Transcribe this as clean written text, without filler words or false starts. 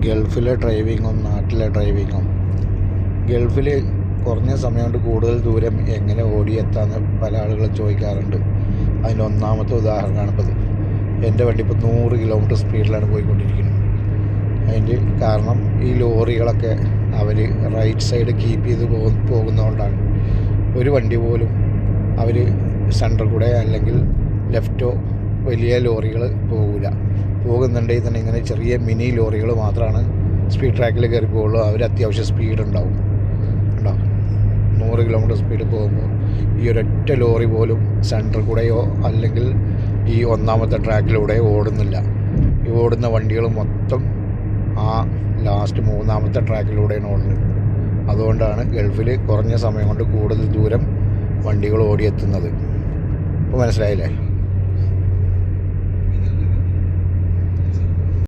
ഗൾഫിലെ ഡ്രൈവിങ്ങും നാട്ടിലെ ഡ്രൈവിങ്ങും. ഗൾഫിൽ കുറഞ്ഞ സമയം കൊണ്ട് കൂടുതൽ ദൂരം എങ്ങനെ ഓടിയെത്താമെന്ന് പല ആളുകളും ചോദിക്കാറുണ്ട്. അതിൻ്റെ ഒന്നാമത്തെ ഉദാഹരണമാണ് ഇപ്പോൾ ഇത്. എൻ്റെ വണ്ടി ഇപ്പോൾ 100 കിലോമീറ്റർ സ്പീഡിലാണ് പോയിക്കൊണ്ടിരിക്കുന്നത്. അതിൻ്റെ കാരണം ഈ ലോറികളൊക്കെ അവർ റൈറ്റ് സൈഡ് കീപ്പ് ചെയ്ത് പോകുന്നതുകൊണ്ടാണ്. ഒരു വണ്ടി പോലും അവർ സെൻറ്റർ കൂടെ അല്ലെങ്കിൽ ലെഫ്റ്റോ വലിയ ലോറികൾ പോകില്ല. പോകുന്നുണ്ടെങ്കിൽ തന്നെ ഇങ്ങനെ ചെറിയ മിനി ലോറികൾ മാത്രമാണ് സ്പീഡ് ട്രാക്കിൽ കയറി പോകുള്ളൂ. അവർ അത്യാവശ്യം സ്പീഡ് ഉണ്ടാവും. 100 കിലോമീറ്റർ സ്പീഡ് പോകുമ്പോൾ ഈ ഒരൊറ്റ ലോറി പോലും സെൻറ്റർ കൂടെയോ അല്ലെങ്കിൽ ഈ ഒന്നാമത്തെ ട്രാക്കിലൂടെയോ ഓടുന്നില്ല. ഈ ഓടുന്ന വണ്ടികൾ മൊത്തം ആ ലാസ്റ്റ് 3ാമത്തെ ട്രാക്കിലൂടെയാണ് ഓടുന്നത്. അതുകൊണ്ടാണ് ഗൾഫിൽ കുറഞ്ഞ സമയം കൊണ്ട് കൂടുതൽ ദൂരം വണ്ടികൾ ഓടിയെത്തുന്നത്. ഇപ്പോൾ മനസ്സിലായില്ലേ?